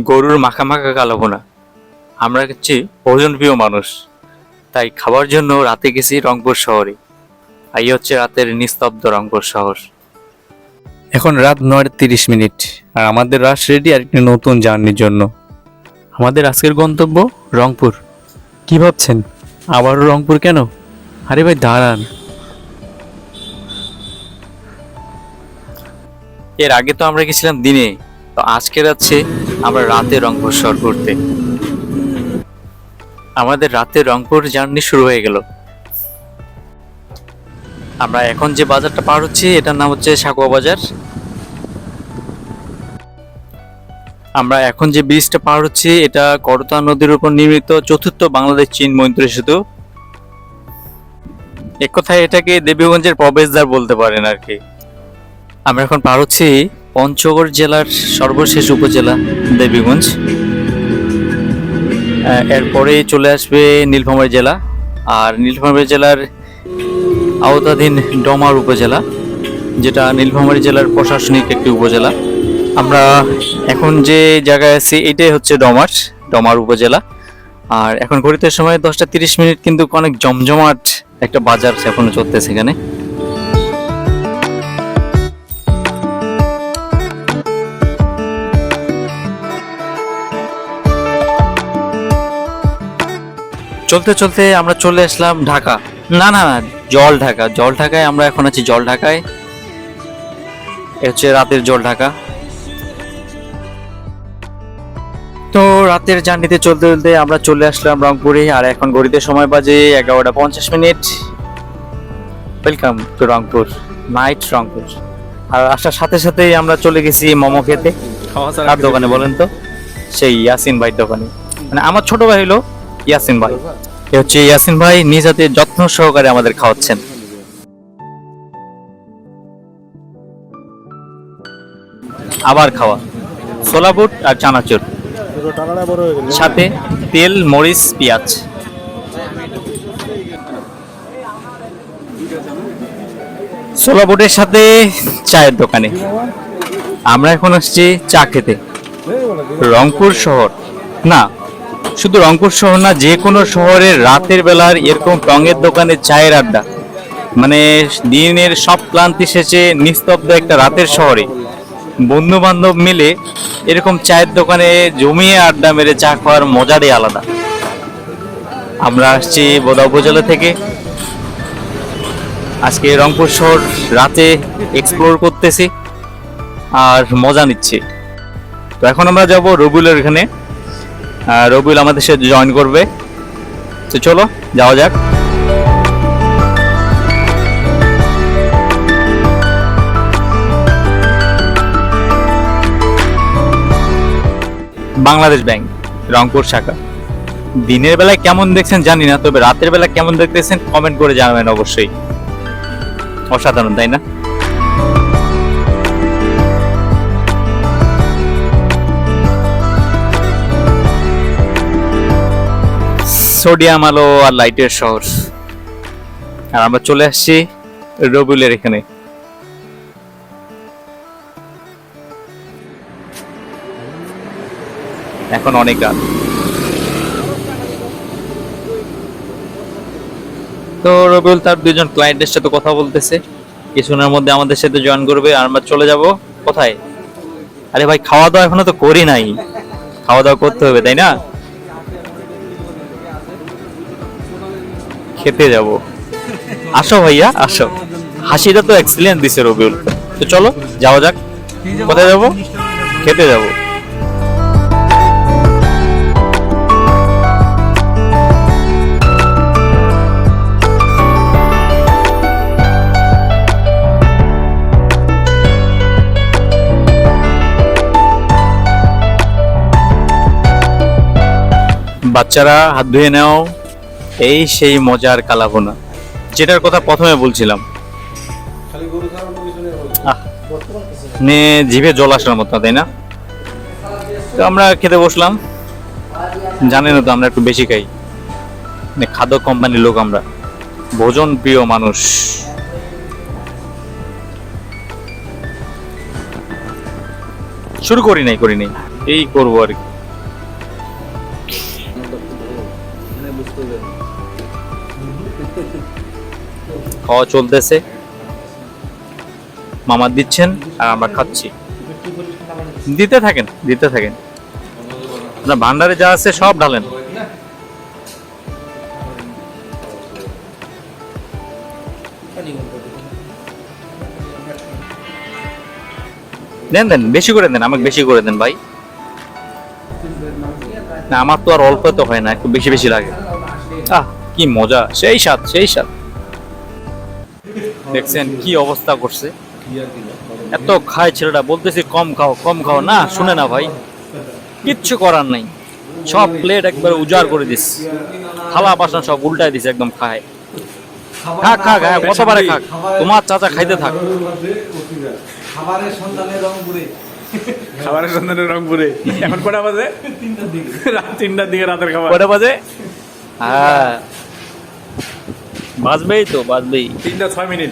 গরুর মাখা মাখা কালো ভুনা। আমরা হচ্ছে ভোজন প্রিয় মানুষ, তাই খাবার জন্য রাতে গেছি রংপুর শহরে। এই হচ্ছে রাতের নিস্তব্ধ রংপুর শহর। এখন রাত 9:30 আর আমাদের রাশ রেডি আর একটি নতুন জার্নির জন্য। আমাদের আজকের গন্তব্য রংপুর। কি ভাবছেন আবারও রংপুর কেন? আরে ভাই দাঁড়ান, এর আগে তো আমরা গেছিলাম দিনে, তো আজকে যাচ্ছে আমরা রাতে রংপুর শহর ঘুরতে। আমাদের রাতে রংপুর জার্নি শুরু হয়ে গেল। আমরা এখন যে বাজারটা পার হচ্ছি এটার নাম হচ্ছে সাকুয়া বাজার। আমরা এখন যে ব্রিজটা পার হচ্ছি এটা করতোয়া নদীর উপর নির্মিত চতুর্থ বাংলাদেশ চীন মৈত্রী সেতু। এক কথায় এটাকে দেবীগঞ্জের প্রবেশদ্বার বলতে পারেন আর কি। আমরা এখন পার হচ্ছি পঞ্চগড় জেলার সর্বশেষ উপজেলা দেবীগঞ্জ। এরপরে চলে আসবে নীলফামারী জেলা, আর নীলফামারী জেলার আওতাধীন ডোমার উপজেলা, যেটা নীলফামারী জেলার প্রশাসনিক একটি উপজেলা। আমরা এখন যে জায়গায় আছি এটাই হচ্ছে ডোমার উপজেলা। আর এখন ঘড়িতে সময় 10:30, কিন্তু অনেক জমজমাট একটা বাজার এখনো চলতেছে এখানে। চলতে চলতে আমরা চলে আসলাম ঢাকা, না না না জল ঢাকায় আমরা এখন আছি। জল ঢাকায় হচ্ছে রাতের জল ঢাকা। তো রাতের জার্নিতে চলতে চলতে আমরা চলে আসলাম রংপুরে, আর এখন ঘড়িতে সময় বাজে 11:50। Welcome to Rangpur, night Rangpur. আর আসার সাথে সাথেই আমরা চলে গেছি মোমো খেতে। কার দোকানে বলেন তো? সেই ইয়াসিন ভাই দোকানে। মানে আমার ছোট ভাই হলো ইয়াসিন ভাই। এ হচ্ছে ইয়াসিন ভাই নিজ হাতে যত্ন সহকারে আমাদের খাওয়াচ্ছেন। আবার খাওয়া ছোলা বুট আর চানাচুর, সাথে তেল, মরিচ, পেঁয়াজ। ছোলা বুটের সাথে চায়ের দোকানে। আমরা এখন আসছি চা খেতে। রংপুর শহর না, শুধু রংপুর শহর না, যে কোনো শহরের রাতের বেলার এরকম টঙের দোকানে চায়ের আড্ডা, মানে দিনের সব ক্লান্তি শেষে নিস্তব্ধ একটা রাতের শহরে বন্ধু বান্ধব মিলে এরকম চায়ের দোকানে জমিয়ে আড্ডা মেরে চা খাওয়ার মজারই আলাদা। আমরা আসছি বোদা উপজেলা থেকে। আজকে রংপুর শহর রাতে এক্সপ্লোর করতেছি আর মজা নিচ্ছি। তো এখন আমরা যাব রবিউলের এখানে। রবিউল আমাদের সাথে জয়েন করবে। তো চলো যাওয়া যাক। বাংলাদেশ ব্যাংক রংপুর শাখা। দিনের বেলায় কেমন দেখছেন জানি না, তবে রাতের বেলা কেমন দেখতেছেন কমেন্ট করে জানাবেন অবশ্যই। অসাধারণ, তাই না? সোডিয়াম আলো আর লাইটের শহর। আর আমরা চলে আসছি রবিউলের এখানে। এখন অনেক রাত। তো রবিউল তার দুজন ক্লায়েন্টের সাথে কথা বলতেছে, কিছুক্ষণের মধ্যে আমাদের সাথে জয়েন করবে। আর আমরা চলে যাব কোথায়? আরে ভাই খাওয়া দাওয়া এখনো তো করি নাই, খাওয়া দাওয়া করতে হবে তাই না? খেতে যাব। আসো ভাইয়া আসো, হাসিটা তো এক্সিলেন্ট দিছে রবিউল। তো চলো যাওয়া যাক। কোথায় যাব? খেতে যাব। বাচ্চারা হাত ধুয়ে নাও, এই সেই মজার কালাভুনা যেটার কথা প্রথমে বলছিলাম। জিভে জল আসার মতো, তাই না? তো আমরা খেতে বসলাম। জানেন তো আমরা একটু বেশি খাই, খাদ্য কোম্পানির লোক আমরা, ভোজন প্রিয় মানুষ। শুরু করি নাই এই করবো আর কি। খাওয়া চলতেছে, মামা দিচ্ছেন আর আমরা খাচ্ছি। দিতে থাকেন দিতে থাকেন, আপনার ভান্ডারে যা আছে সব ঢালেন। দেন দেন, বেশি করে দেন, আমাকে বেশি করে দেন ভাই। না আমার তো আর অল্প তো হয় না, একটু বেশি বেশি লাগে। আহ কি মজা, সেই স্বাদ সেই স্বাদ। দেখছেন কি অবস্থা করছে, এত খায় ছেলেটা, বলতেছি কম খাও কম খাও, না শুনে না ভাই, কিচ্ছু করার নাই, সব প্লেট একবার উজাড় করে দিস, থালা বাসন সব উল্টায় দিস, একদম খায়। খাক খাক, হ্যাঁ কতবারে খাক, তোমার চাচা খাইতে থাক। খাবারের সন্ধানে রংপুরে। খাবারের সন্ধানে রংপুরে। এখন কটা বাজে? রাত 3টার দিকে রাতের খাবার। কটা বাজে? হ্যাঁ বাজবেই তো, বাজবেই। 3:06।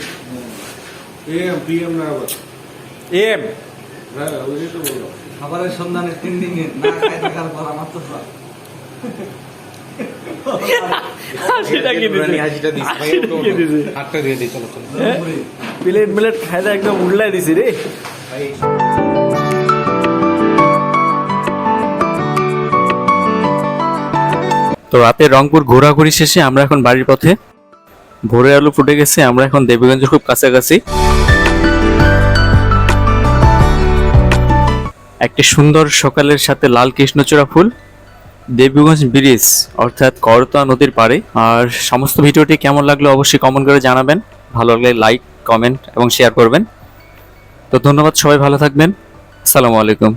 এম পিএম না আবার। এম হ্যাঁ ওই তো বললো। খাবারের সন্ধানে 3 দিনে না খাই থাকার পর আমার তো সেটা কি দিছে? হাসিটা দিস ভাই, হাসিটা কি দিছে? হাতটা দিয়ে দিই, চলো চলো। প্লেট মিলেট খাইতে একদম উল্লাই দিছি রে। তো রাতে রংপুর ঘোরাঘুরি শেষে আমরা এখন বাড়ির পথে। ভোরের আলো ফুটে গেছে, আমরা এখন দেবীগঞ্জের খুব কাছাকাছি। একটি সুন্দর সকালের সাথে লাল কৃষ্ণচূড়া ফুল, দেবীগঞ্জ ব্রিজ অর্থাৎ করতোয়া নদীর পাড়ে। আর সমস্ত ভিডিওটি কেমন লাগলো অবশ্যই কমেন্ট করে জানাবেন, ভালো লাগলে লাইক কমেন্ট এবং শেয়ার করবেন। তো ধন্যবাদ, সবাই ভালো থাকবেন, আসসালামু আলাইকুম।